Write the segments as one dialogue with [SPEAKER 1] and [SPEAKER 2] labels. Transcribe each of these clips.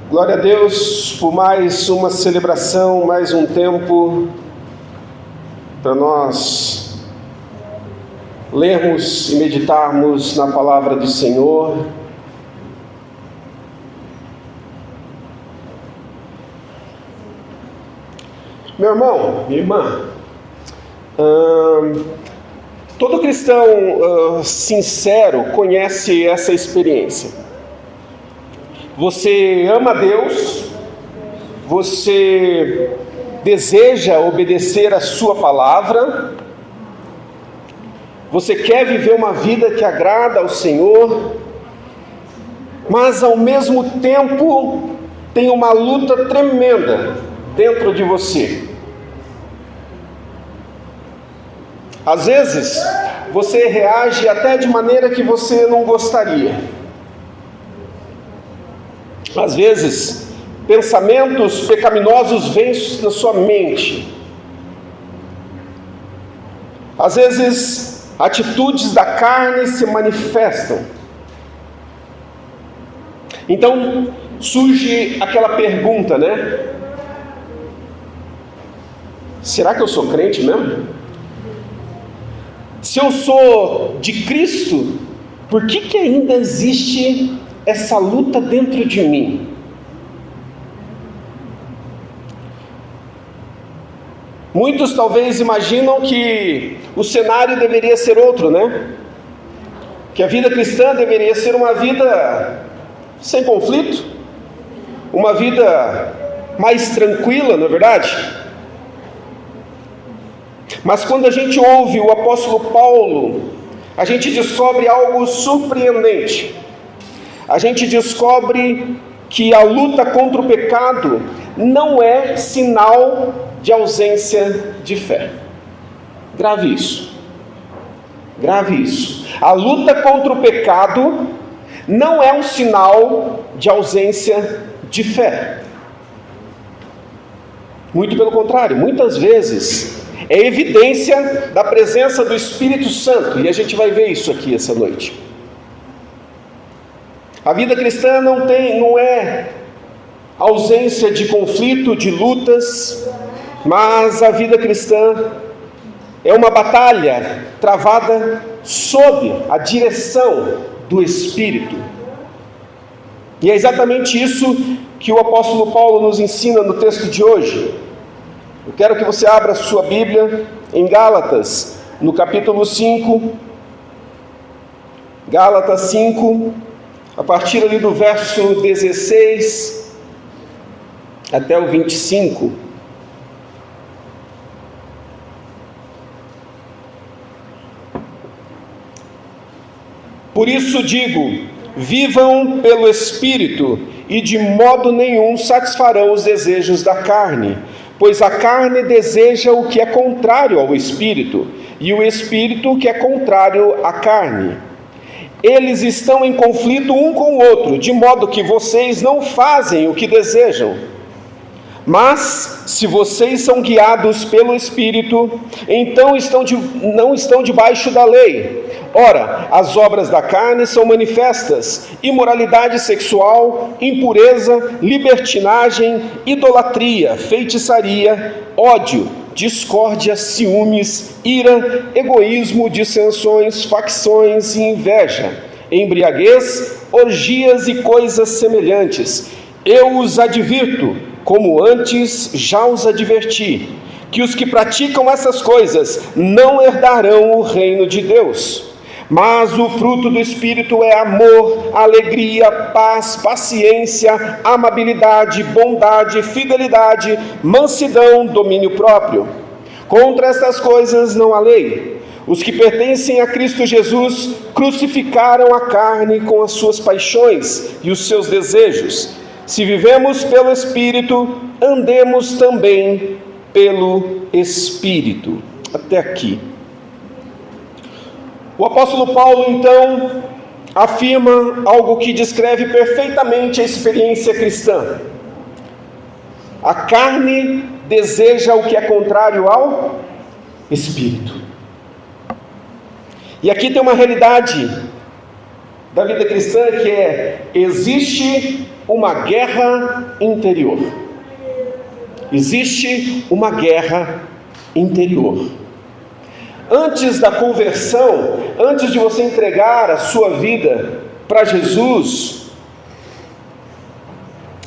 [SPEAKER 1] Glória a Deus por mais uma celebração, mais um tempo para nós lermos e meditarmos na palavra do Senhor. Meu irmão, minha irmã, todo cristão sincero conhece essa experiência. Você ama Deus, você deseja obedecer a sua palavra, você quer viver uma vida que agrada ao Senhor, mas ao mesmo tempo tem uma luta tremenda dentro de você. Às vezes você reage até de maneira que você não gostaria. Às vezes, pensamentos pecaminosos vêm na sua mente. Às vezes, atitudes da carne se manifestam. Então, surge aquela pergunta, né? Será que eu sou crente mesmo? Se eu sou de Cristo, por que ainda existe essa luta dentro de mim? Muitos talvez imaginam que o cenário deveria ser outro, né? Que a vida cristã deveria ser uma vida sem conflito, uma vida mais tranquila, não é verdade? Mas quando a gente ouve o apóstolo Paulo, a gente descobre algo surpreendente. A gente descobre que a luta contra o pecado não é sinal de ausência de fé. Grave isso. Grave isso. A luta contra o pecado não é um sinal de ausência de fé. Muito pelo contrário, muitas vezes é evidência da presença do Espírito Santo, e a gente vai ver isso aqui essa noite. A vida cristã não é ausência de conflito, de lutas, mas a vida cristã é uma batalha travada sob a direção do Espírito. E é exatamente isso que o apóstolo Paulo nos ensina no texto de hoje. Eu quero que você abra a sua Bíblia em Gálatas, no capítulo 5. Gálatas 5, a partir ali do verso 16 até o 25. Por isso digo, vivam pelo Espírito, e de modo nenhum satisfarão os desejos da carne, pois a carne deseja o que é contrário ao Espírito, e o Espírito o que é contrário à carne. Eles estão em conflito um com o outro, de modo que vocês não fazem o que desejam. Mas, se vocês são guiados pelo Espírito, então não estão debaixo da lei. Ora, as obras da carne são manifestas: imoralidade sexual, impureza, libertinagem, idolatria, feitiçaria, ódio, discórdia, ciúmes, ira, egoísmo, dissensões, facções e inveja, embriaguez, orgias e coisas semelhantes. Eu os advirto, como antes já os adverti, que os que praticam essas coisas não herdarão o reino de Deus. Mas o fruto do Espírito é amor, alegria, paz, paciência, amabilidade, bondade, fidelidade, mansidão, domínio próprio. Contra estas coisas não há lei. Os que pertencem a Cristo Jesus crucificaram a carne com as suas paixões e os seus desejos. Se vivemos pelo Espírito, andemos também pelo Espírito. Até aqui. O apóstolo Paulo, então, afirma algo que descreve perfeitamente a experiência cristã. A carne deseja o que é contrário ao Espírito. E aqui tem uma realidade da vida cristã, que é: existe uma guerra interior. Existe uma guerra interior. Antes da conversão, antes de você entregar a sua vida para Jesus,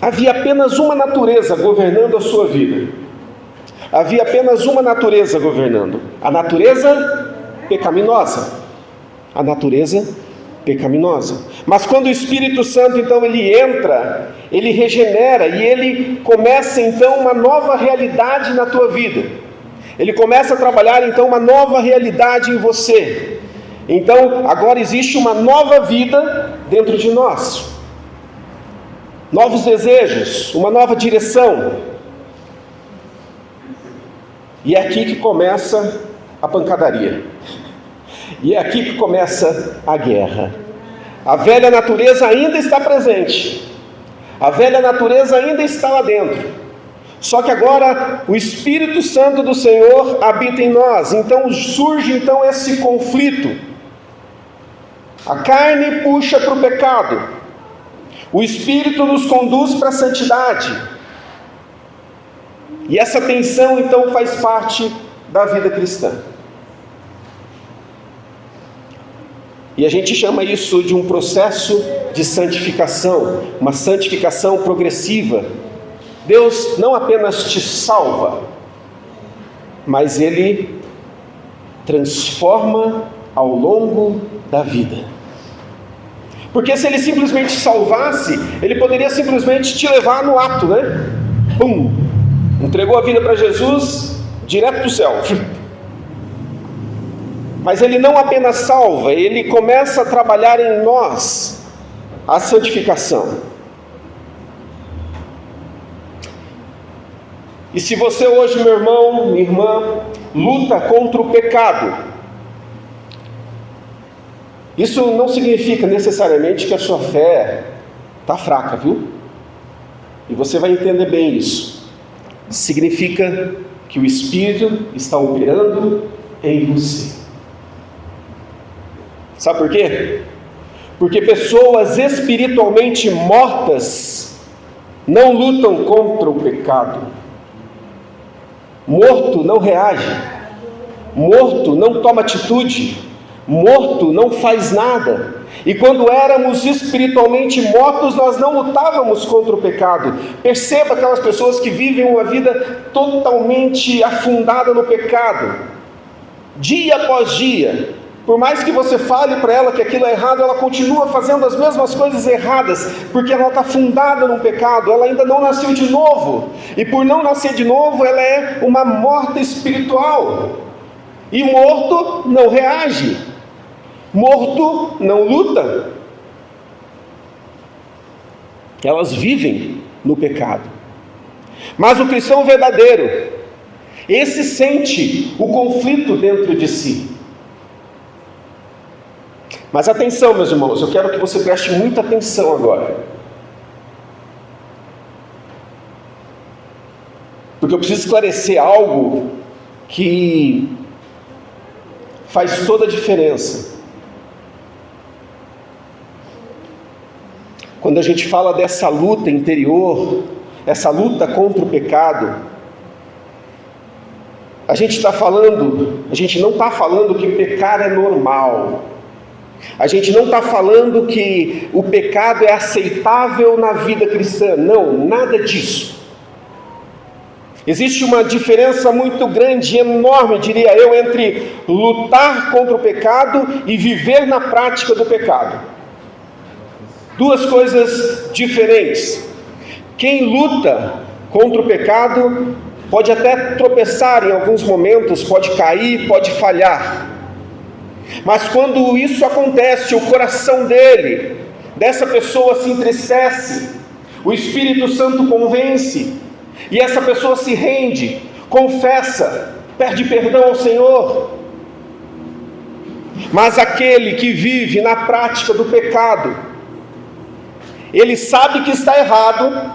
[SPEAKER 1] havia apenas uma natureza governando a sua vida. Havia apenas uma natureza governando: a natureza pecaminosa. A natureza pecaminosa. Mas quando o Espírito Santo, então, ele entra, ele regenera e ele começa, então, uma nova realidade na tua vida. Ele começa a trabalhar, então, uma nova realidade em você. Então, agora existe uma nova vida dentro de nós. Novos desejos, uma nova direção. E é aqui que começa a pancadaria. E é aqui que começa a guerra. A velha natureza ainda está presente. A velha natureza ainda está lá dentro. Só que agora o Espírito Santo do Senhor habita em nós. Então surge então esse conflito. A carne puxa para o pecado. O Espírito nos conduz para a santidade. E essa tensão então faz parte da vida cristã. E a gente chama isso de um processo de santificação, uma santificação progressiva. Deus não apenas te salva, mas Ele transforma ao longo da vida. Porque se Ele simplesmente salvasse, Ele poderia simplesmente te levar no ato, né? Pum! Entregou a vida para Jesus, direto para o céu. Mas Ele não apenas salva, Ele começa a trabalhar em nós a santificação. E se você hoje, meu irmão, minha irmã, luta contra o pecado, isso não significa necessariamente que a sua fé está fraca, viu? E você vai entender bem isso. Significa que o Espírito está operando em você. Sabe por quê? Porque pessoas espiritualmente mortas não lutam contra o pecado. Morto não reage. Morto não toma atitude. Morto não faz nada. E quando éramos espiritualmente mortos, nós não lutávamos contra o pecado. Perceba aquelas pessoas que vivem uma vida totalmente afundada no pecado. Dia após dia. Por mais que você fale para ela que aquilo é errado, ela continua fazendo as mesmas coisas erradas, porque ela está fundada no pecado, ela ainda não nasceu de novo, e por não nascer de novo, ela é uma morta espiritual, e morto não reage, morto não luta, elas vivem no pecado. Mas o cristão verdadeiro, esse sente o conflito dentro de si. Mas atenção, meus irmãos, eu quero que você preste muita atenção agora. Porque eu preciso esclarecer algo que faz toda a diferença. Quando a gente fala dessa luta interior, essa luta contra o pecado, a gente não está falando que pecar é normal. A gente não está falando que o pecado é aceitável na vida cristã. Não, nada disso. Existe uma diferença muito grande, enorme, diria eu, entre lutar contra o pecado e viver na prática do pecado. Duas coisas diferentes. Quem luta contra o pecado pode até tropeçar em alguns momentos, pode cair, pode falhar. Mas quando isso acontece, o coração dessa pessoa se entristece, o Espírito Santo convence, e essa pessoa se rende, confessa, pede perdão ao Senhor. Mas aquele que vive na prática do pecado, ele sabe que está errado,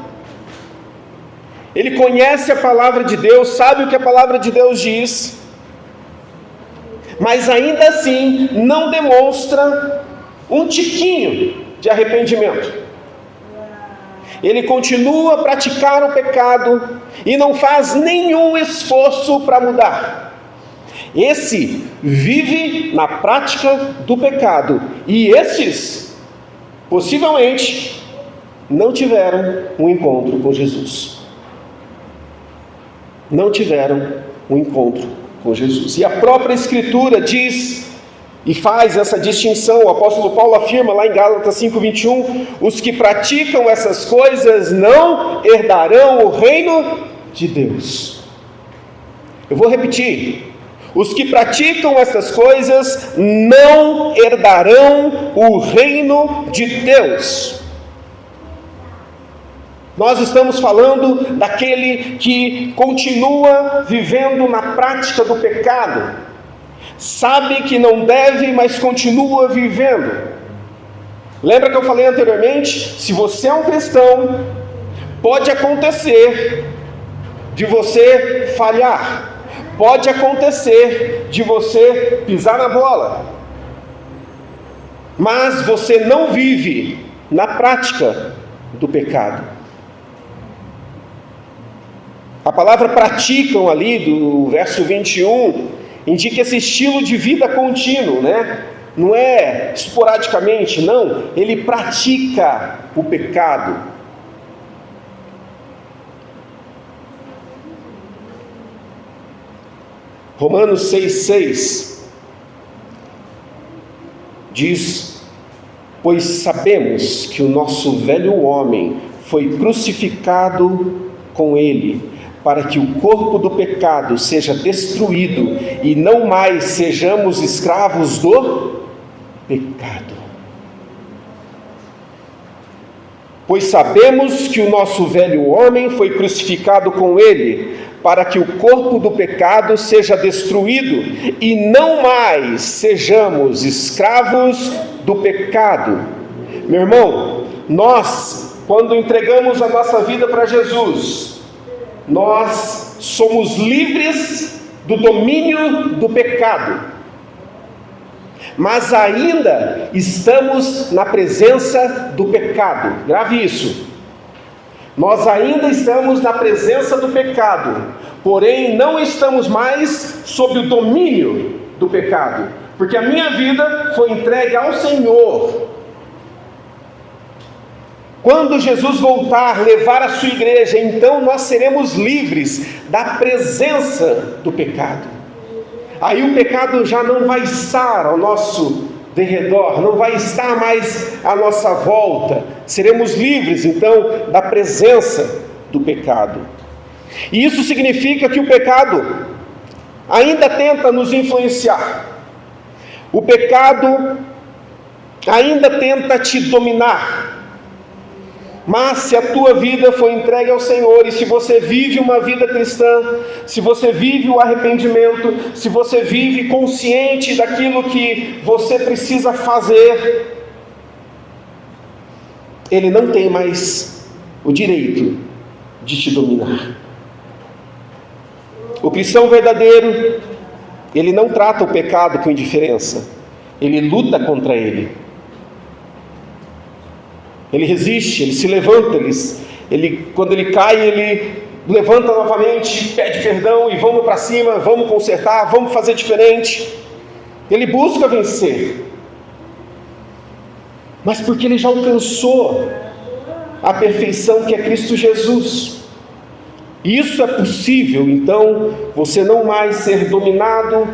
[SPEAKER 1] ele conhece a palavra de Deus, sabe o que a palavra de Deus diz, mas ainda assim não demonstra um tiquinho de arrependimento, ele continua a praticar o pecado e não faz nenhum esforço para mudar. Esse vive na prática do pecado, e estes possivelmente não tiveram um encontro com Jesus. Não tiveram um encontro com Jesus. E a própria Escritura diz e faz essa distinção. O apóstolo Paulo afirma lá em Gálatas 5:21: os que praticam essas coisas não herdarão o reino de Deus. Eu vou repetir: os que praticam essas coisas não herdarão o reino de Deus. Nós estamos falando daquele que continua vivendo na prática do pecado, sabe que não deve, mas continua vivendo. Lembra que eu falei anteriormente? Se você é um cristão, pode acontecer de você falhar, pode acontecer de você pisar na bola, mas você não vive na prática do pecado. A palavra praticam ali, do verso 21, indica esse estilo de vida contínuo, né? Não é esporadicamente, não. Ele pratica o pecado. Romanos 6,6 diz: pois sabemos que o nosso velho homem foi crucificado com ele, para que o corpo do pecado seja destruído e não mais sejamos escravos do pecado. Pois sabemos que o nosso velho homem foi crucificado com ele, para que o corpo do pecado seja destruído e não mais sejamos escravos do pecado. Meu irmão, nós, quando entregamos a nossa vida para Jesus, nós somos livres do domínio do pecado, mas ainda estamos na presença do pecado. Grave isso. Nós ainda estamos na presença do pecado, porém não estamos mais sob o domínio do pecado, porque a minha vida foi entregue ao Senhor. Quando Jesus voltar, levar a sua igreja, então nós seremos livres da presença do pecado. Aí o pecado já não vai estar ao nosso derredor, não vai estar mais à nossa volta. Seremos livres então da presença do pecado. E isso significa que o pecado ainda tenta nos influenciar. O pecado ainda tenta te dominar. Mas se a tua vida foi entregue ao Senhor, e se você vive uma vida cristã, se você vive o arrependimento, se você vive consciente daquilo que você precisa fazer, ele não tem mais o direito de te dominar. O cristão verdadeiro, ele não trata o pecado com indiferença, ele luta contra ele. Ele resiste, ele se levanta, quando ele cai, ele levanta novamente, pede perdão e vamos para cima, vamos consertar, vamos fazer diferente. Ele busca vencer, mas porque ele já alcançou a perfeição que é Cristo Jesus. Isso é possível, então, você não mais ser dominado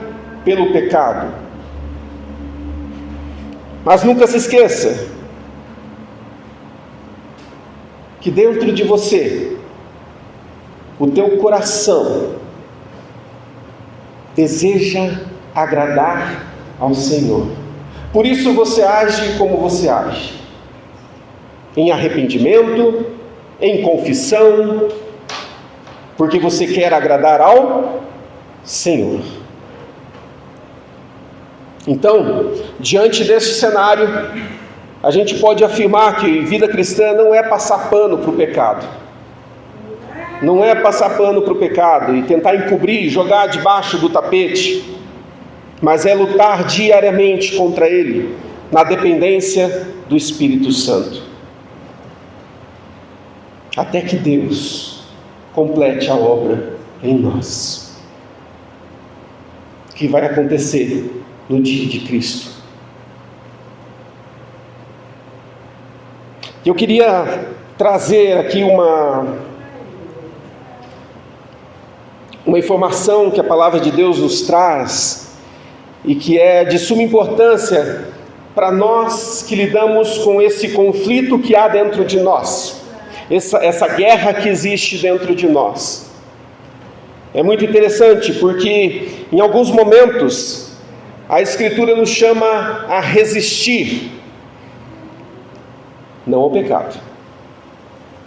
[SPEAKER 1] pelo pecado. Mas nunca se esqueça que dentro de você, o teu coração deseja agradar ao Senhor. Por isso você age como você age, em arrependimento, em confissão, porque você quer agradar ao Senhor. Então, diante deste cenário, a gente pode afirmar que vida cristã não é passar pano para o pecado. Não é passar pano para o pecado e tentar encobrir, jogar debaixo do tapete, mas é lutar diariamente contra ele, na dependência do Espírito Santo, até que Deus complete a obra em nós, que vai acontecer no dia de Cristo. Eu queria trazer aqui uma informação que a palavra de Deus nos traz e que é de suma importância para nós que lidamos com esse conflito que há dentro de nós, essa guerra que existe dentro de nós. É muito interessante porque em alguns momentos a Escritura nos chama a resistir, não ao pecado.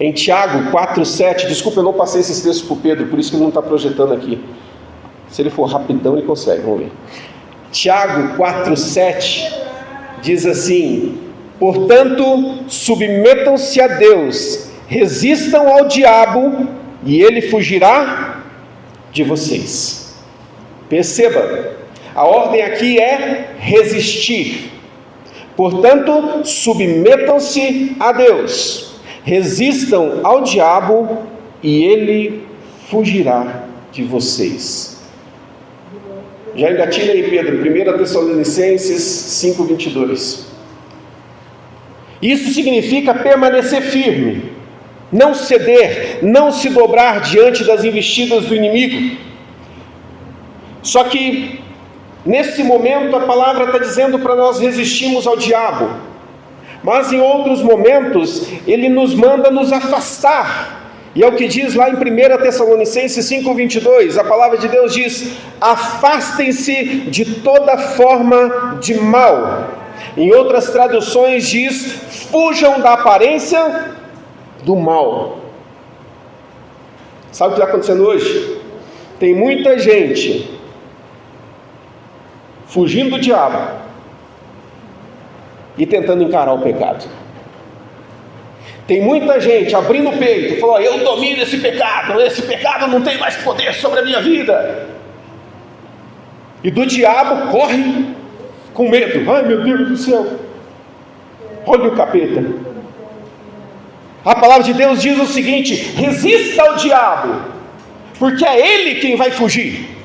[SPEAKER 1] Em Tiago 4,7, desculpa, eu não passei esses textos para o Pedro, por isso que ele não está projetando aqui. Se ele for rapidão, ele consegue, vamos ver. Tiago 4,7 diz assim: portanto, submetam-se a Deus, resistam ao diabo, e ele fugirá de vocês. Perceba, a ordem aqui é resistir. Portanto, submetam-se a Deus, resistam ao diabo e ele fugirá de vocês. Já engatilha aí, Pedro, 1 Tessalonicenses 5:22. Isso significa permanecer firme, não ceder, não se dobrar diante das investidas do inimigo. Só que nesse momento a palavra está dizendo para nós resistirmos ao diabo, mas em outros momentos ele nos manda nos afastar, e é o que diz lá em 1 Tessalonicenses 5:22, a palavra de Deus diz: afastem-se de toda forma de mal. Em outras traduções diz: fujam da aparência do mal. Sabe o que está acontecendo hoje? Tem muita gente fugindo do diabo e tentando encarar o pecado. Tem muita gente abrindo o peito e falando: eu domino esse pecado não tem mais poder sobre a minha vida. E do diabo corre com medo: ai meu Deus do céu, olha o capeta. A palavra de Deus diz o seguinte: resista ao diabo, porque é ele quem vai fugir.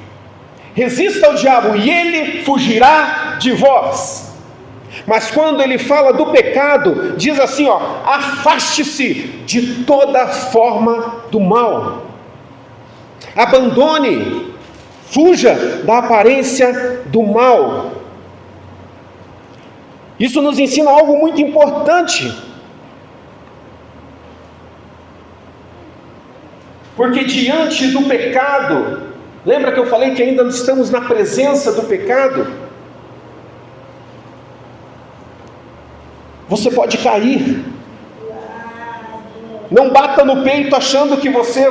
[SPEAKER 1] Resista ao diabo e ele fugirá de vós. Mas quando ele fala do pecado, diz assim, afaste-se de toda forma do mal. Abandone, fuja da aparência do mal. Isso nos ensina algo muito importante. Porque diante do pecado, lembra que eu falei que ainda estamos na presença do pecado? Você pode cair. Não bata no peito achando que você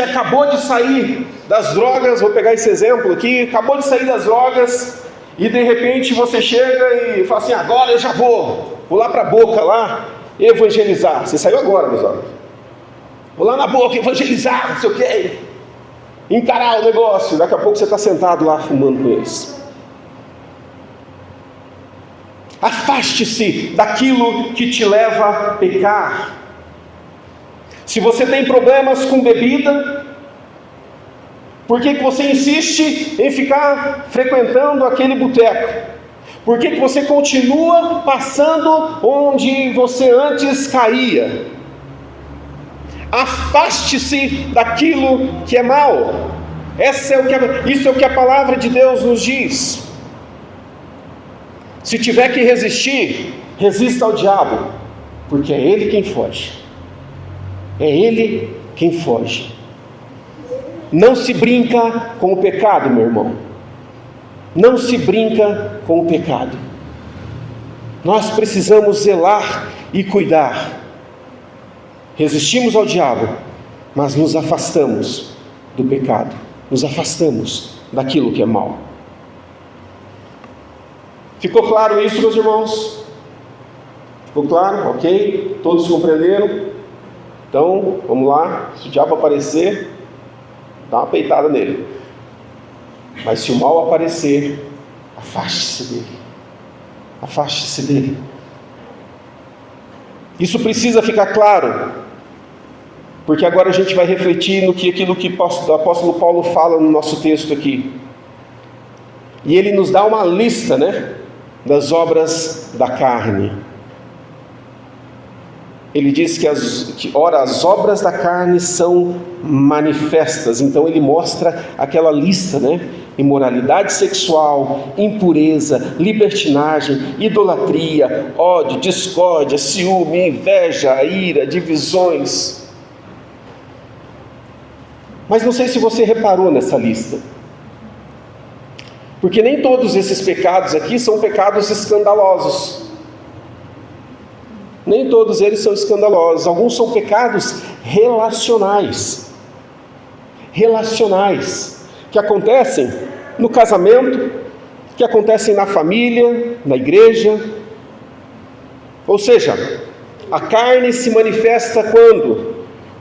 [SPEAKER 1] acabou de sair das drogas, vou pegar esse exemplo aqui, acabou de sair das drogas, e de repente você chega e fala assim: agora eu já vou lá para a boca lá, evangelizar. Você saiu agora, meus amigos. Vou lá na boca evangelizar, não sei o que, encarar o negócio. Daqui a pouco você está sentado lá fumando com eles. Afaste-se daquilo que te leva a pecar. Se você tem problemas com bebida, por que você insiste em ficar frequentando aquele boteco? Por que você continua passando onde você antes caía? Afaste-se daquilo que é mal. Isso é o que a palavra de Deus nos diz. Se tiver que resistir, resista ao diabo, porque é ele quem foge. É ele quem foge. Não se brinca com o pecado, meu irmão. Não se brinca com o pecado. Nós precisamos zelar e cuidar. Resistimos ao diabo, mas nos afastamos do pecado. Nos afastamos daquilo que é mal. Ficou claro isso, meus irmãos? Ficou claro? Ok? Todos compreenderam? Então, vamos lá. Se o diabo aparecer, dá uma peitada nele. Mas se o mal aparecer, afaste-se dele. Afaste-se dele. Isso precisa ficar claro, porque agora a gente vai refletir no que aquilo que o apóstolo Paulo fala no nosso texto aqui. E ele nos dá uma lista, das obras da carne. Ele diz que as obras da carne são manifestas. Então ele mostra aquela lista, imoralidade sexual, impureza, libertinagem, idolatria, ódio, discórdia, ciúme, inveja, ira, divisões. Mas não sei se você reparou nessa lista, porque nem todos esses pecados aqui são pecados escandalosos. Nem todos eles são escandalosos. Alguns são pecados relacionais, que acontecem no casamento, que acontecem na família, na igreja. Ou seja, a carne se manifesta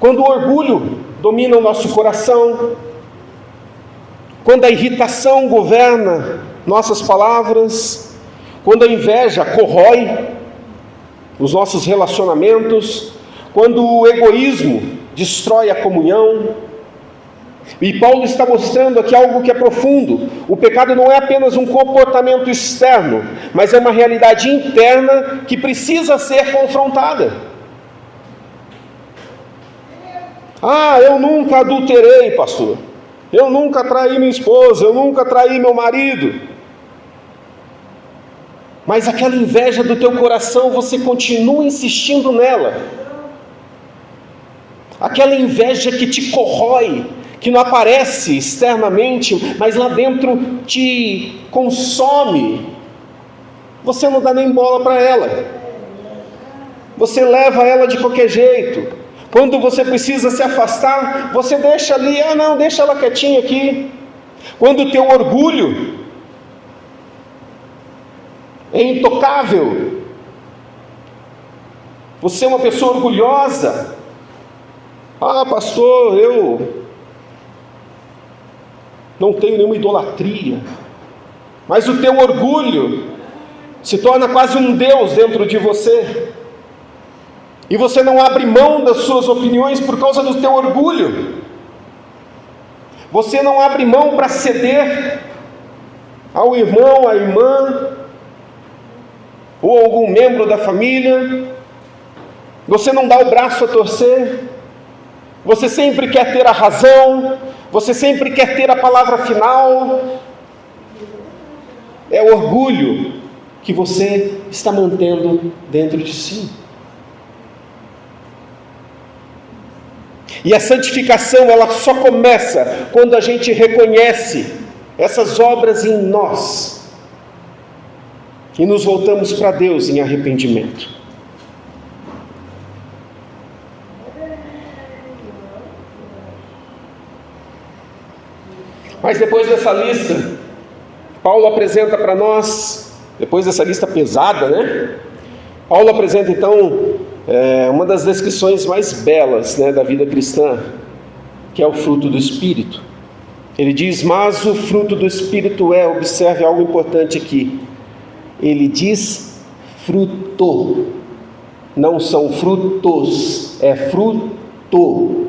[SPEAKER 1] quando o orgulho domina o nosso coração, quando a irritação governa nossas palavras, quando a inveja corrói os nossos relacionamentos, quando o egoísmo destrói a comunhão. E Paulo está mostrando aqui algo que é profundo. O pecado não é apenas um comportamento externo, mas é uma realidade interna que precisa ser confrontada. Eu nunca adulterei, pastor. Eu nunca traí minha esposa, eu nunca traí meu marido. Mas aquela inveja do teu coração, você continua insistindo nela. Aquela inveja que te corrói, que não aparece externamente, mas lá dentro te consome. Você não dá nem bola para ela. Você leva ela de qualquer jeito. Quando você precisa se afastar, você deixa ali, deixa ela quietinha aqui. Quando o teu orgulho é intocável, você é uma pessoa orgulhosa. Pastor, eu não tenho nenhuma idolatria, mas o teu orgulho se torna quase um Deus dentro de você, e você não abre mão das suas opiniões por causa do teu orgulho. Você não abre mão para ceder ao irmão, à irmã, ou algum membro da família. Você não dá o braço a torcer. Você sempre quer ter a razão. Você sempre quer ter a palavra final. É o orgulho que você está mantendo dentro de si. E a santificação, ela só começa quando a gente reconhece essas obras em nós e nos voltamos para Deus em arrependimento. Mas depois dessa lista, Paulo apresenta para nós, depois dessa lista pesada, Paulo apresenta então uma das descrições mais belas, da vida cristã, que é o fruto do Espírito. Ele diz: mas o fruto do Espírito observe algo importante aqui, ele diz fruto, não são frutos, é fruto.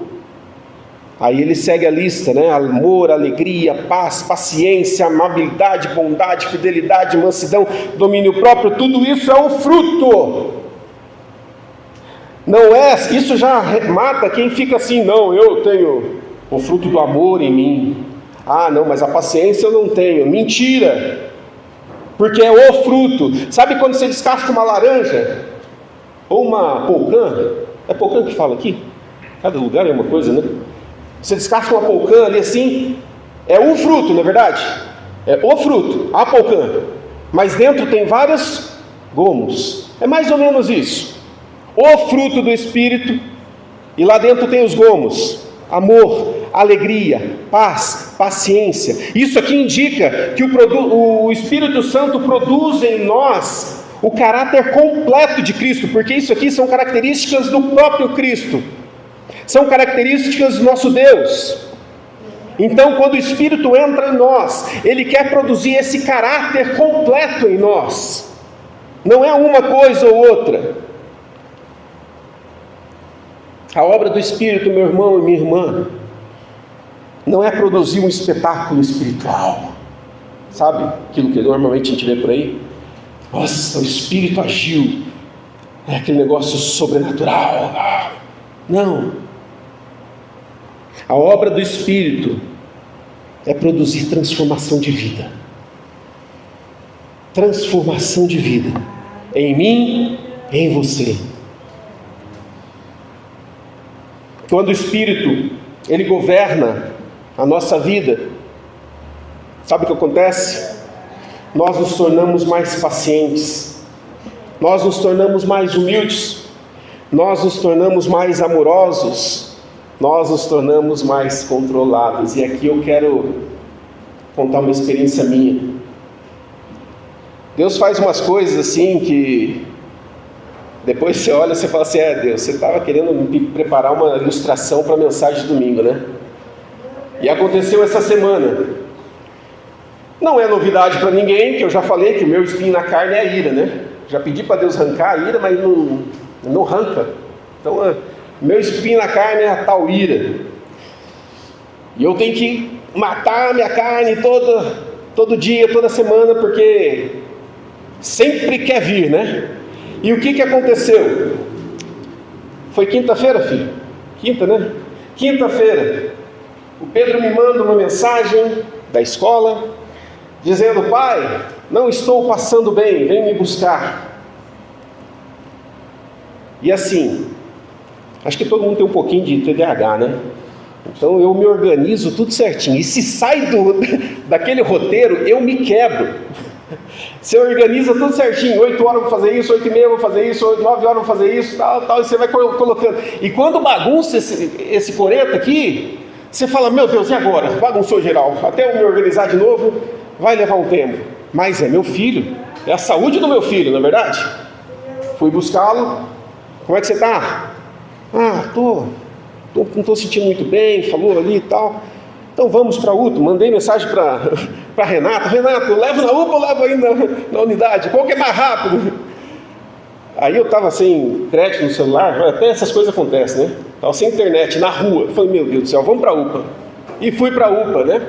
[SPEAKER 1] Aí ele segue a lista, amor, alegria, paz, paciência, amabilidade, bondade, fidelidade, mansidão, domínio próprio, tudo isso é o fruto. Não é, isso já mata quem fica assim, eu tenho o fruto do amor em mim. Não, mas a paciência eu não tenho. Mentira, porque é o fruto. Sabe quando você descasca uma laranja, ou uma polcã? É polcã que fala aqui? Cada lugar é uma coisa, Você descasca uma polcã ali assim, é o fruto, não é verdade? É o fruto, a polcã. Mas dentro tem vários gomos. É mais ou menos isso. O fruto do Espírito, e lá dentro tem os gomos: amor, alegria, paz, paciência. Isso aqui indica que o Espírito Santo produz em nós o caráter completo de Cristo, porque isso aqui são características do próprio Cristo, são características do nosso Deus. Então, quando o Espírito entra em nós, Ele quer produzir esse caráter completo em nós. Não é uma coisa ou outra. A obra do Espírito, meu irmão e minha irmã, não é produzir um espetáculo espiritual. Sabe aquilo que normalmente a gente vê por aí? Nossa, o Espírito agiu. É aquele negócio sobrenatural. Não. A obra do Espírito é produzir transformação de vida. Transformação de vida. Em mim, em você. Quando o Espírito, ele governa a nossa vida, sabe o que acontece? Nós nos tornamos mais pacientes, nós nos tornamos mais humildes, nós nos tornamos mais amorosos, nós nos tornamos mais controlados. E aqui eu quero contar uma experiência minha. Deus faz umas coisas assim que depois você olha e você fala assim: Deus, você estava querendo me preparar uma ilustração para a mensagem de domingo, né? E aconteceu essa semana. Não é novidade para ninguém, que eu já falei que o meu espinho na carne é a ira, né? Já pedi para Deus arrancar a ira, mas não arranca. Então, meu espinho na carne é a tal ira. E eu tenho que matar a minha carne todo dia, toda semana, porque sempre quer vir, né? E o que aconteceu? Foi quinta-feira, filho? Quinta, né? Quinta-feira, o Pedro me manda uma mensagem da escola, dizendo: pai, não estou passando bem, vem me buscar. E assim, acho que todo mundo tem um pouquinho de TDAH, né? Então eu me organizo tudo certinho. E se sai daquele roteiro, eu me quebro. Você organiza tudo certinho, 8 horas eu vou fazer isso, 8 e meia eu vou fazer isso, 9 horas eu vou fazer isso, tal, e você vai colocando. E quando bagunça esse coreto aqui, você fala: meu Deus, e agora? Bagunçou geral, até eu me organizar de novo, vai levar um tempo. Mas é meu filho, é a saúde do meu filho, não é verdade? Fui buscá-lo. Como é que você está? Não estou sentindo muito bem, falou ali e tal. Então vamos para a UPA. Mandei mensagem para Renato: Renato, eu levo na UPA ou levo aí na unidade? Qual que é mais rápido? Aí eu estava sem crédito no celular, até essas coisas acontecem, né? Estava sem internet, na rua. Falei: meu Deus do céu, vamos para a UPA. E fui para a UPA, né?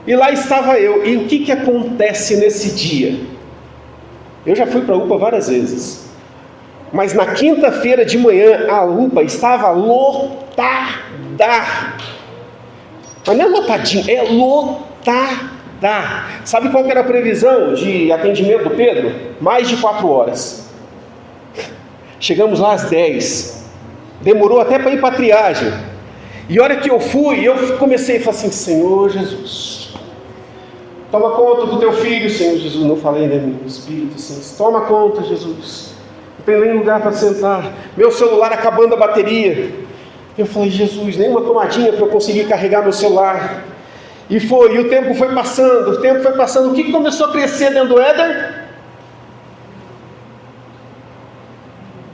[SPEAKER 1] E lá estava eu. E o que acontece nesse dia? Eu já fui para a UPA várias vezes. Mas na quinta-feira de manhã, a UPA estava lotada. Mas não é lotadinho, é lotada. Sabe qual que era a previsão de atendimento do Pedro? Mais de 4 horas. Chegamos lá às 10. Demorou até para ir para a triagem. E a hora que eu fui, eu comecei a falar assim: Senhor Jesus, toma conta do teu filho, Senhor Jesus. Não falei, né, meu Espírito Santo? Toma conta, Jesus. Não tem nem lugar para sentar. Meu celular acabando a bateria. Eu falei: Jesus, nem uma tomadinha para eu conseguir carregar meu celular. E o tempo foi passando, O que começou a crescer dentro do Éder?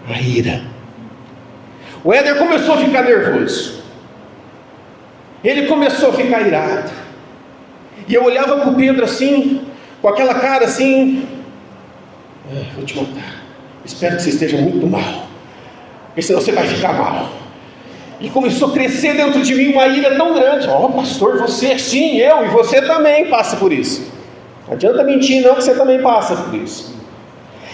[SPEAKER 1] A ira. O Éder começou a ficar nervoso. Ele começou a ficar irado. E eu olhava para o Pedro assim, com aquela cara assim: vou te matar. Espero que você esteja muito mal, porque senão você vai ficar mal. E começou a crescer dentro de mim uma ira tão grande. Pastor, você sim, eu e você também passa por isso. Não adianta mentir não, que você também passa por isso.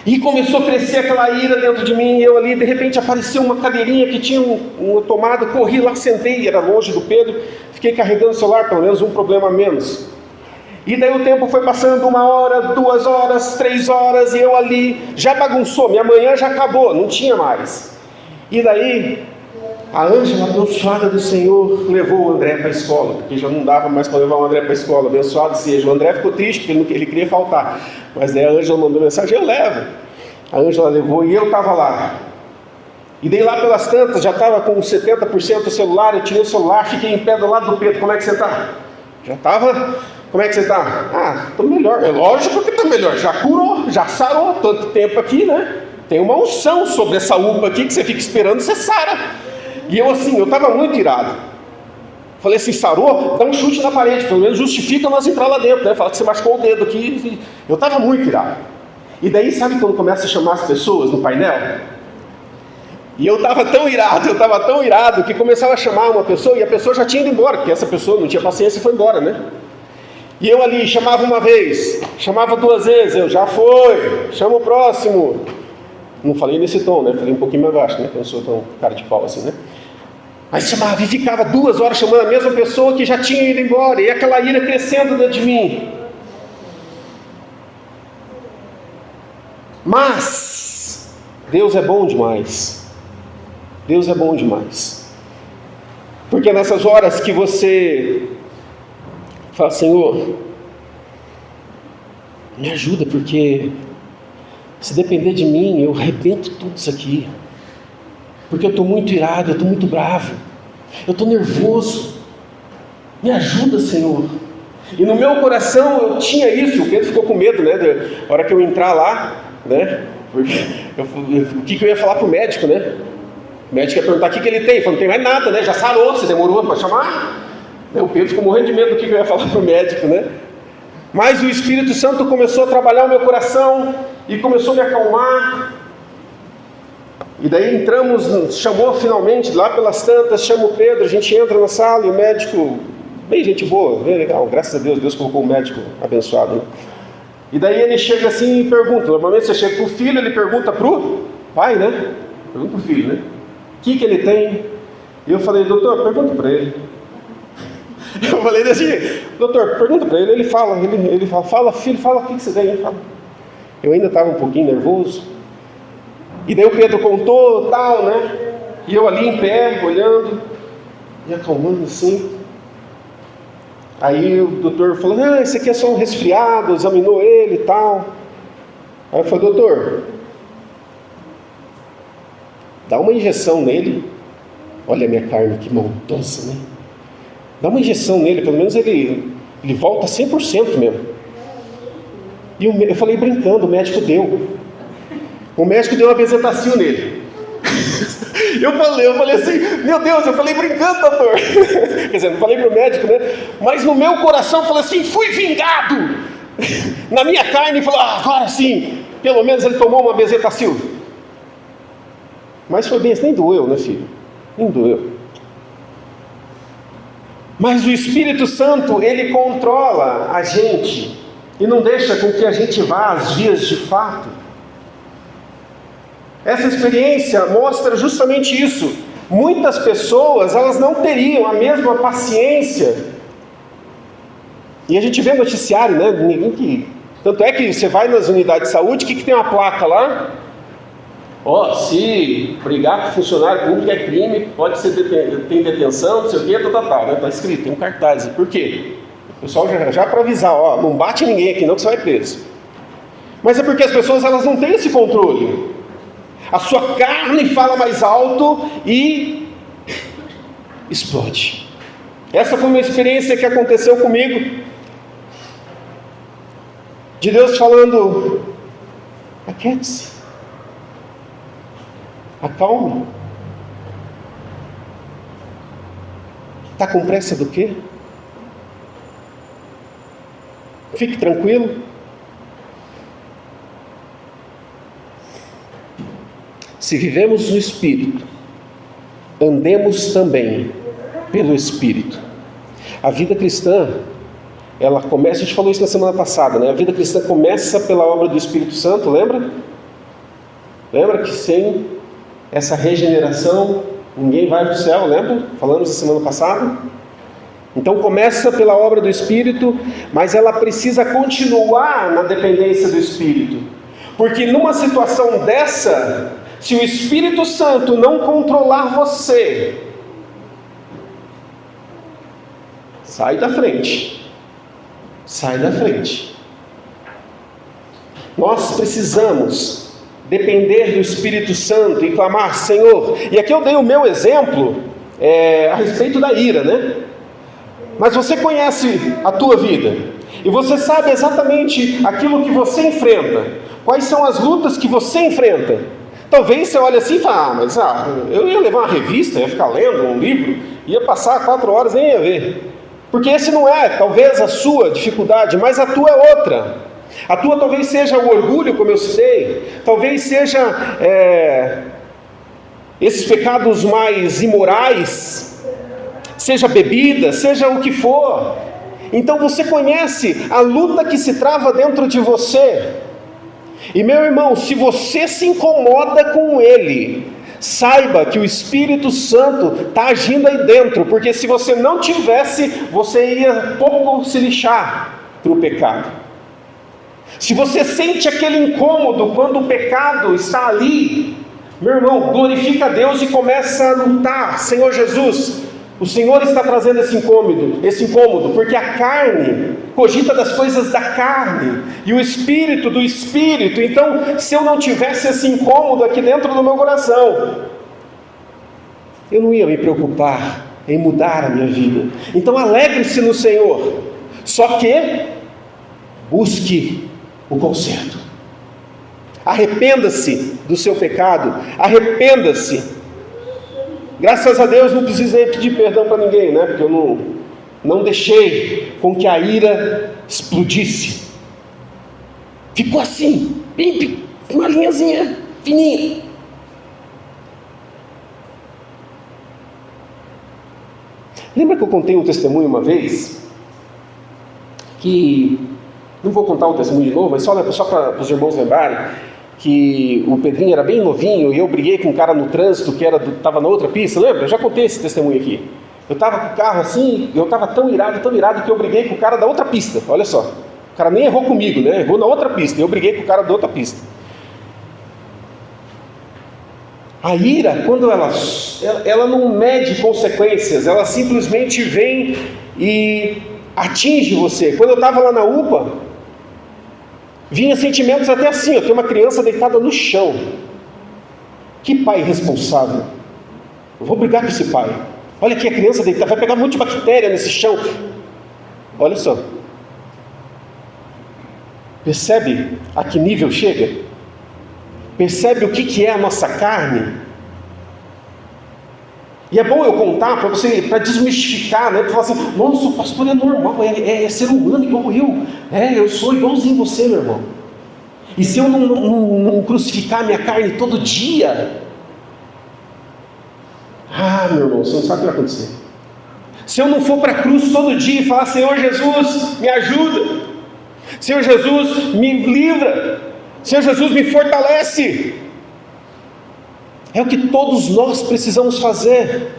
[SPEAKER 1] E começou a crescer aquela ira dentro de mim. E eu ali, de repente, apareceu uma cadeirinha que tinha uma tomada. Corri lá, sentei, era longe do Pedro. Fiquei carregando o celular, pelo menos um problema a menos. E daí o tempo foi passando, 1 hora, 2 horas, 3 horas. E eu ali, já bagunçou, minha manhã já acabou, não tinha mais. E daí a Ângela, abençoada do Senhor, levou o André para a escola, porque já não dava mais para levar o André para a escola. Abençoado seja. O André ficou triste, porque ele queria faltar. Mas daí a Ângela mandou mensagem: eu levo. A Ângela levou e eu estava lá. E daí lá pelas tantas, já estava com 70% do celular. Eu tirei o celular, fiquei em pé do lado do Pedro. Como é que você está? Já estava. Como é que você está? Estou melhor. É lógico que estou melhor. Já curou, já sarou. Tanto tempo aqui, né? Tem uma unção sobre essa UPA aqui que você fica esperando, você sara. E eu assim, eu estava muito irado. Falei assim: sarou? Dá um chute na parede, pelo menos justifica nós entrar lá dentro, né? Fala que você machucou o dedo aqui. Eu estava muito irado. E daí, sabe quando começa a chamar as pessoas no painel? E eu estava tão irado, que começava a chamar uma pessoa e a pessoa já tinha ido embora, porque essa pessoa não tinha paciência e foi embora, né? E eu ali chamava uma vez, chamava 2 vezes, eu já foi, chama o próximo. Não falei nesse tom, né? Falei um pouquinho mais baixo, né? Porque eu não sou tão cara de pau assim, né? Mas chamava e ficava 2 horas chamando a mesma pessoa que já tinha ido embora, e aquela ira crescendo dentro de mim. Mas Deus é bom demais. Deus é bom demais. Porque nessas horas que você fala, Senhor, me ajuda, porque se depender de mim, eu arrebento tudo isso aqui. Porque eu estou muito irado, eu estou muito bravo, eu estou nervoso. Me ajuda, Senhor. E no meu coração eu tinha isso. O Pedro ficou com medo, né? Da hora que eu entrar lá, né? Porque o que eu ia falar para o médico, né? O médico ia perguntar o que ele tem. Ele falou, não tem mais nada, né? Já sarou, você demorou para chamar? O Pedro ficou morrendo de medo do que eu ia falar para o médico, né? Mas o Espírito Santo começou a trabalhar o meu coração e começou a me acalmar. E daí entramos, chamou finalmente, lá pelas tantas, chama o Pedro, a gente entra na sala e o médico, bem gente boa, bem legal, graças a Deus, Deus colocou um médico abençoado, né? E daí ele chega assim e pergunta, normalmente você chega para o filho, ele pergunta para o pai, né? Pergunta para o filho, né? O que ele tem? E eu falei, doutor, pergunta para ele. Eu falei assim, doutor, pergunta para ele, ele fala, fala filho, fala o que você tem, fala. Eu ainda estava um pouquinho nervoso. E daí o Pedro contou, tal, né? E eu ali em pé, olhando, e acalmando assim. Aí o doutor falou, esse aqui é só um resfriado, examinou ele e tal. Aí eu falei, doutor, dá uma injeção nele. Olha a minha carne, que maldosa, né? Dá uma injeção nele, pelo menos ele volta 100% mesmo. E eu falei brincando, o médico deu. O médico deu uma bezetacil nele. Eu falei assim, meu Deus, eu falei brincando, doutor. Quer dizer, não falei pro médico, né? Mas no meu coração eu falei assim, fui vingado. Na minha carne, falou, agora sim, pelo menos ele tomou uma bezetacil. Mas foi bem, nem doeu, né, filho? Nem doeu. Mas o Espírito Santo, ele controla a gente e não deixa com que a gente vá às vias de fato. Essa experiência mostra justamente isso. Muitas pessoas, elas não teriam a mesma paciência. E a gente vê noticiário, né? Tanto é que você vai nas unidades de saúde, o que tem uma placa lá? Se brigar com funcionário público é crime, pode ser tem detenção, não sei o que, né? Está escrito, tem um cartaz. Por quê? O pessoal já para avisar, não bate ninguém aqui não, que você vai preso. Mas é porque as pessoas, elas não têm esse controle. A sua carne fala mais alto e explode. Essa foi uma experiência que aconteceu comigo, de Deus falando, aquiete-se, acalme. Está com pressa do quê? Fique tranquilo. Se vivemos no Espírito, andemos também pelo Espírito. A vida cristã, ela começa, a gente falou isso na semana passada, né? A vida cristã começa pela obra do Espírito Santo, lembra? Lembra que sem essa regeneração, ninguém vai para o céu, lembra? Falamos na semana passada. Então começa pela obra do Espírito, mas ela precisa continuar na dependência do Espírito. Porque numa situação dessa, se o Espírito Santo não controlar você, sai da frente. Sai da frente. Nós precisamos depender do Espírito Santo e clamar, Senhor. E aqui eu dei o meu exemplo a respeito da ira, né? Mas você conhece a tua vida e você sabe exatamente aquilo que você enfrenta. Quais são as lutas que você enfrenta? Talvez você olhe assim e fale, eu ia levar uma revista, ia ficar lendo um livro, ia passar 4 horas, nem ia ver. Porque esse não é, talvez, a sua dificuldade, mas a tua é outra. A tua talvez seja o orgulho, como eu citei, talvez seja esses pecados mais imorais, seja bebida, seja o que for. Então você conhece a luta que se trava dentro de você. E meu irmão, se você se incomoda com ele, saiba que o Espírito Santo está agindo aí dentro, porque se você não tivesse, você ia pouco se lixar para o pecado. Se você sente aquele incômodo quando o pecado está ali, meu irmão, glorifica a Deus e começa a lutar. Senhor Jesus, o Senhor está trazendo esse incômodo, porque a carne cogita das coisas da carne, e o Espírito do Espírito. Então, se eu não tivesse esse incômodo aqui dentro do meu coração, eu não ia me preocupar em mudar a minha vida. Então, alegre-se no Senhor, só que busque o conserto. Arrependa-se do seu pecado, arrependa-se. Graças a Deus não precisei pedir perdão para ninguém, né? Porque eu não deixei com que a ira explodisse. Ficou assim, bem, uma linhazinha fininha. Lembra que eu contei um testemunho uma vez? Que, não vou contar o testemunho de novo, mas só para os irmãos lembrarem, que o Pedrinho era bem novinho e eu briguei com um cara no trânsito que estava na outra pista, lembra? Eu já contei esse testemunho aqui. Eu estava com o carro assim, eu estava tão irado que eu briguei com o cara da outra pista, olha só. O cara nem errou comigo, né? Errou na outra pista, eu briguei com o cara da outra pista. A ira, quando ela não mede consequências, ela simplesmente vem e atinge você. Quando eu estava lá na UPA, vinha sentimentos até assim, eu tenho uma criança deitada no chão. Que pai irresponsável. Eu vou brigar com esse pai. Olha aqui a criança deitada, vai pegar um monte de bactéria nesse chão. Olha só. Percebe a que nível chega? Percebe o que é a nossa carne? E é bom eu contar para desmistificar, né? Para falar assim, nossa, o pastor é normal, é ser humano igual eu. Eu sou igualzinho você, meu irmão. E se eu não crucificar minha carne todo dia, meu irmão, você não sabe o que vai acontecer. Se eu não for para a cruz todo dia e falar, Senhor Jesus, me ajuda. Senhor Jesus, me livra. Senhor Jesus, me fortalece. É o que todos nós precisamos fazer,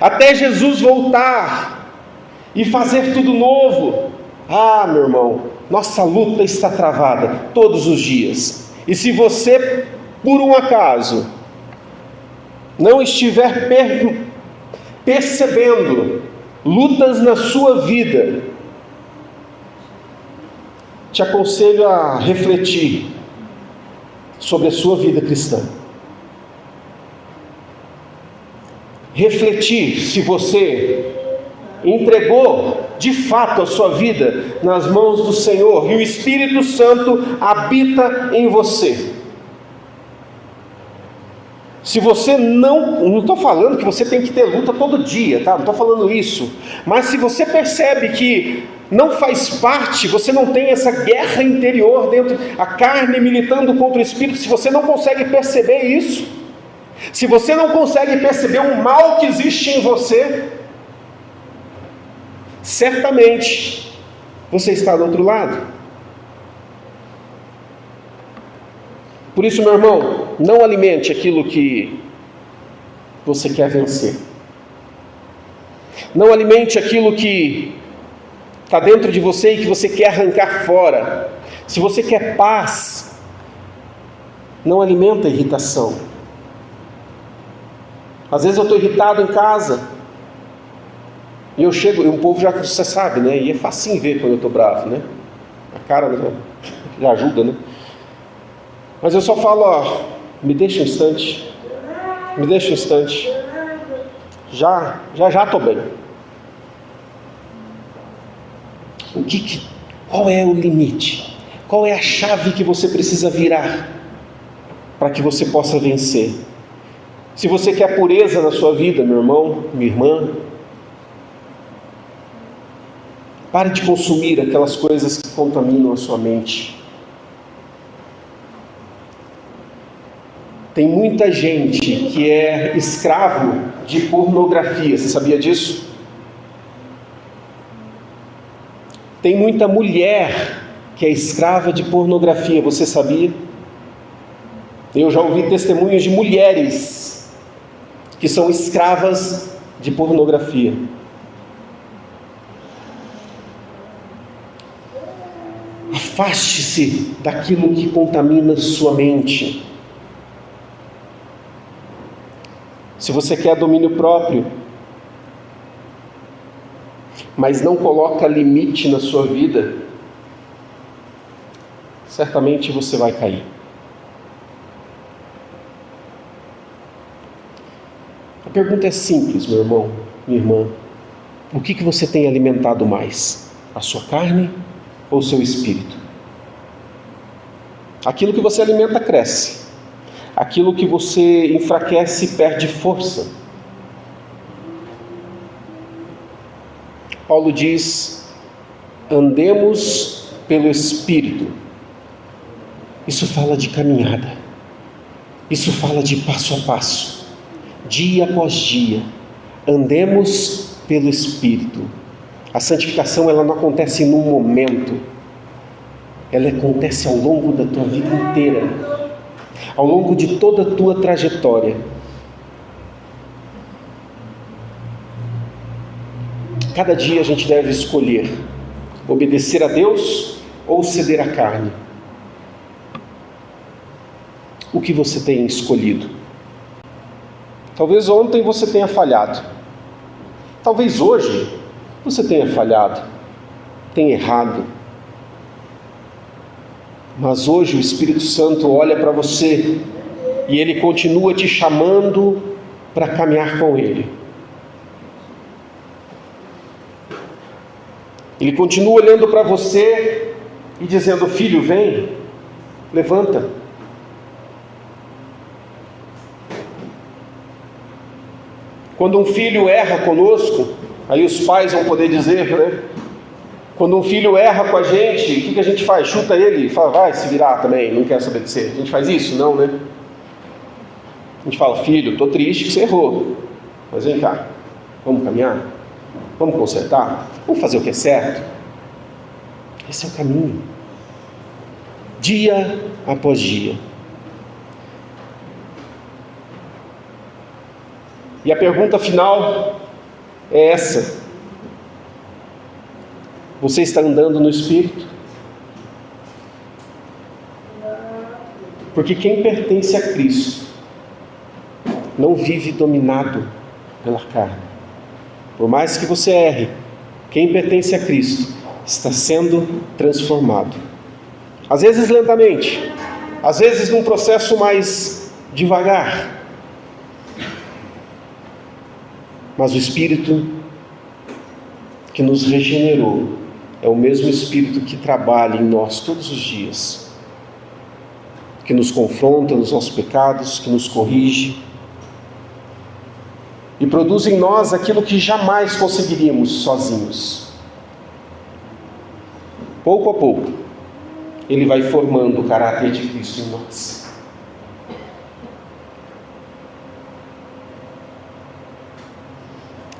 [SPEAKER 1] até Jesus voltar e fazer tudo novo. Meu irmão, nossa luta está travada todos os dias. E se você, por um acaso, não estiver percebendo lutas na sua vida, te aconselho a refletir sobre a sua vida cristã. Refletir se você entregou de fato a sua vida nas mãos do Senhor e o Espírito Santo habita em você. Se você não estou falando que você tem que ter luta todo dia, tá? Não estou falando isso. Mas se você percebe que não faz parte, você não tem essa guerra interior dentro, a carne militando contra o Espírito, se você não consegue perceber isso, se você não consegue perceber o mal que existe em você, certamente você está do outro lado. Por isso, meu irmão, não alimente aquilo que você quer vencer. Não alimente aquilo que está dentro de você e que você quer arrancar fora. Se você quer paz, não alimenta a irritação. Às vezes eu estou irritado em casa, e eu chego, e o povo já, você sabe, né? E é facinho ver quando eu estou bravo, né? A cara já ajuda, né? Mas eu só falo, me deixa um instante, já estou bem. Qual é o limite? Qual é a chave que você precisa virar para que você possa vencer? Se você quer pureza na sua vida, meu irmão, minha irmã, Pare de consumir aquelas coisas que contaminam a sua mente. Tem muita gente que é escravo de pornografia. Você sabia disso? Tem muita mulher que é escrava de pornografia. Você sabia? Eu já ouvi testemunhos de mulheres que são escravas de pornografia. Afaste-se daquilo que contamina sua mente. Se você quer domínio próprio, mas não coloca limite na sua vida, certamente você vai cair. A pergunta é simples, meu irmão, minha irmã. O que você tem alimentado mais? A sua carne ou o seu espírito? Aquilo que você alimenta cresce. Aquilo que você enfraquece perde força. Paulo diz: andemos pelo Espírito. Isso fala de caminhada. Isso fala de passo a passo, dia após dia. Andemos pelo Espírito. A santificação, ela não acontece num momento. Ela acontece ao longo da tua vida inteira. Ao longo de toda a tua trajetória. Cada dia a gente deve escolher obedecer a Deus ou ceder à carne. O que você tem escolhido? Talvez ontem você tenha falhado. Talvez hoje você tenha falhado, tenha errado. Mas hoje o Espírito Santo olha para você e Ele continua te chamando para caminhar com Ele. Ele continua olhando para você e dizendo: filho, vem, levanta. Quando um filho erra conosco, aí os pais vão poder dizer, né? Quando um filho erra com a gente, o que a gente faz? Chuta ele e fala: vai se virar também, não quer saber de você. A gente faz isso? Não, né? A gente fala: filho, estou triste que você errou, mas vem cá, vamos caminhar? Vamos consertar? Vamos fazer o que é certo? Esse é o caminho. Dia após dia. E a pergunta final é essa: você está andando no Espírito? Porque quem pertence a Cristo não vive dominado pela carne. Por mais que você erre, quem pertence a Cristo está sendo transformado. Às vezes lentamente, às vezes num processo mais devagar. Mas o Espírito que nos regenerou é o mesmo Espírito que trabalha em nós todos os dias, que nos confronta nos nossos pecados, que nos corrige e produz em nós aquilo que jamais conseguiríamos sozinhos. Pouco a pouco, Ele vai formando o caráter de Cristo em nós.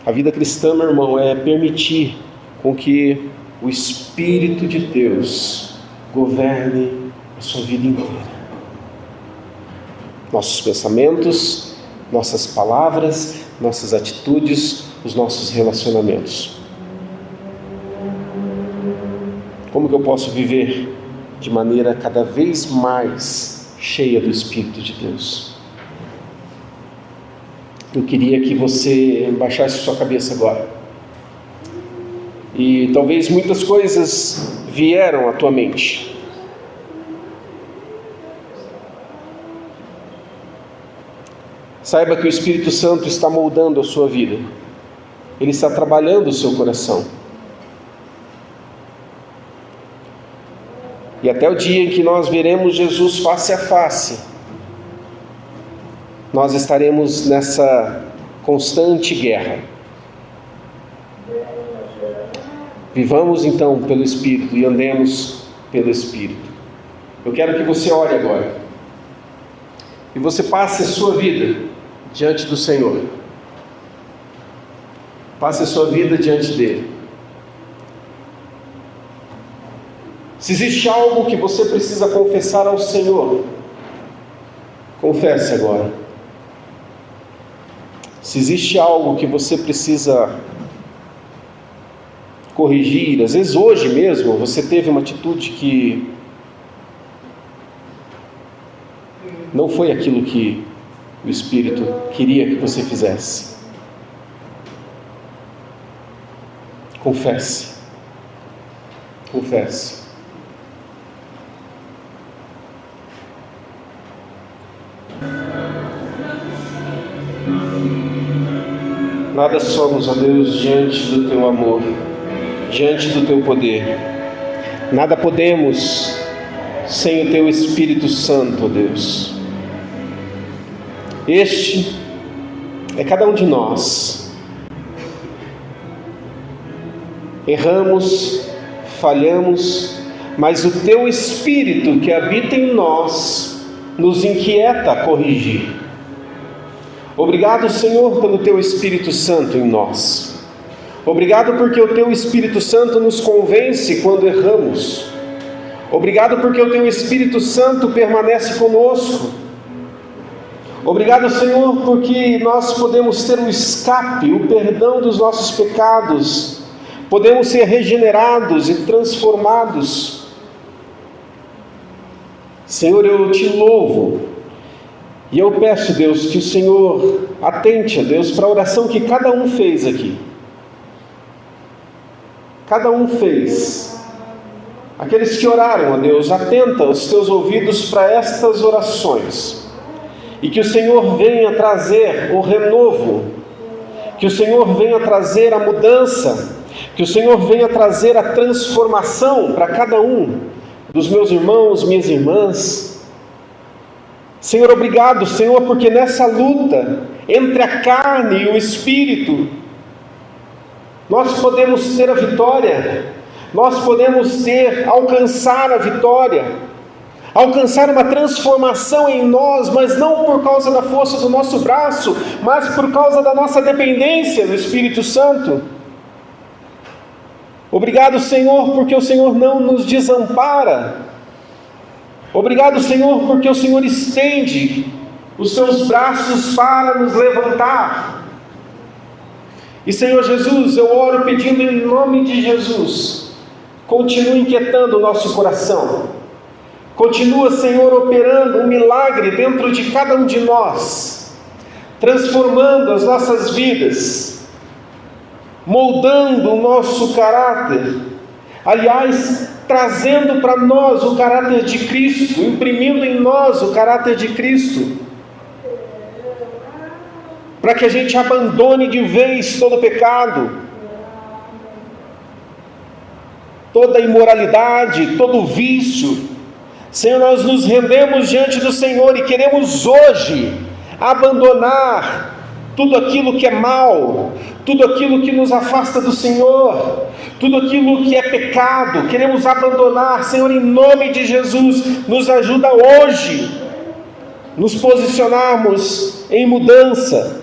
[SPEAKER 1] A vida cristã, meu irmão, é permitir com que o Espírito de Deus governe a sua vida inteira. Nossos pensamentos, nossas palavras, nossas atitudes, os nossos relacionamentos. Como que eu posso viver de maneira cada vez mais cheia do Espírito de Deus? Eu queria que você baixasse sua cabeça agora. E talvez muitas coisas vieram à tua mente. Saiba que o Espírito Santo está moldando a sua vida. Ele está trabalhando o seu coração. E até o dia em que nós veremos Jesus face a face, nós estaremos nessa constante guerra. Vivamos então pelo Espírito e andemos pelo Espírito. Eu quero que você ore agora e você passe a sua vida diante do Senhor. Passe a sua vida diante dele. Se existe algo que você precisa confessar ao Senhor, confesse agora. Se existe algo que você precisa corrigir, às vezes hoje mesmo você teve uma atitude que não foi aquilo que o Espírito queria que você fizesse. Confesse. Confesse. Nada somos, ó Deus, diante do Teu amor, diante do Teu poder. Nada podemos sem o Teu Espírito Santo, ó Deus. Este é cada um de nós. Erramos, falhamos, mas o Teu Espírito que habita em nós nos inquieta a corrigir. Obrigado, Senhor, pelo Teu Espírito Santo em nós. Obrigado porque o Teu Espírito Santo nos convence quando erramos. Obrigado porque o Teu Espírito Santo permanece conosco. Obrigado, Senhor, porque nós podemos ter o escape, o perdão dos nossos pecados. Podemos ser regenerados e transformados. Senhor, eu Te louvo. E eu peço, Deus, que o Senhor atente, Deus, para a oração que cada um fez aqui. Cada um fez. Aqueles que oraram, ó Deus, atenta os Teus ouvidos para estas orações. E que o Senhor venha trazer o renovo. Que o Senhor venha trazer a mudança. Que o Senhor venha trazer a transformação para cada um dos meus irmãos, minhas irmãs. Senhor, obrigado, Senhor, porque nessa luta entre a carne e o Espírito, nós podemos ter a vitória, nós podemos alcançar a vitória, alcançar uma transformação em nós, mas não por causa da força do nosso braço, mas por causa da nossa dependência do Espírito Santo. Obrigado, Senhor, porque o Senhor não nos desampara. Obrigado, Senhor, porque o Senhor estende os Seus braços para nos levantar. E, Senhor Jesus, eu oro pedindo em nome de Jesus, continua inquietando o nosso coração. Continua, Senhor, operando um milagre dentro de cada um de nós, transformando as nossas vidas, moldando o nosso caráter. Aliás, trazendo para nós o caráter de Cristo, imprimindo em nós o caráter de Cristo, para que a gente abandone de vez todo pecado, toda imoralidade, todo vício. Senhor, nós nos rendemos diante do Senhor e queremos hoje abandonar tudo aquilo que é mal, tudo aquilo que nos afasta do Senhor, tudo aquilo que é pecado, queremos abandonar. Senhor, em nome de Jesus, nos ajuda hoje, nos posicionarmos em mudança.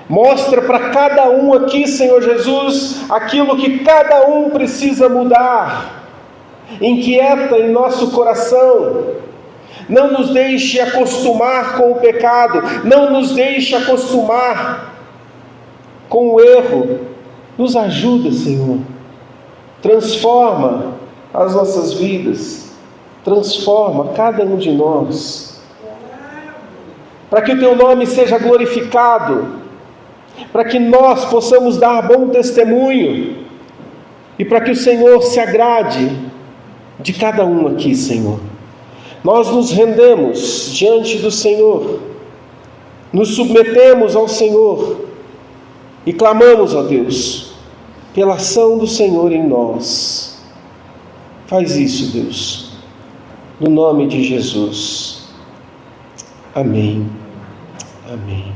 [SPEAKER 1] Mostra para cada um aqui, Senhor Jesus, aquilo que cada um precisa mudar. Inquieta em nosso coração. Não nos deixe acostumar com o pecado, não nos deixe acostumar com o erro. Nos ajuda, Senhor. Transforma as nossas vidas, transforma cada um de nós, para que o Teu nome seja glorificado, para que nós possamos dar bom testemunho, e para que o Senhor se agrade de cada um aqui, Senhor. Nós nos rendemos diante do Senhor, nos submetemos ao Senhor e clamamos a Deus pela ação do Senhor em nós. Faz isso, Deus, no nome de Jesus. Amém. Amém.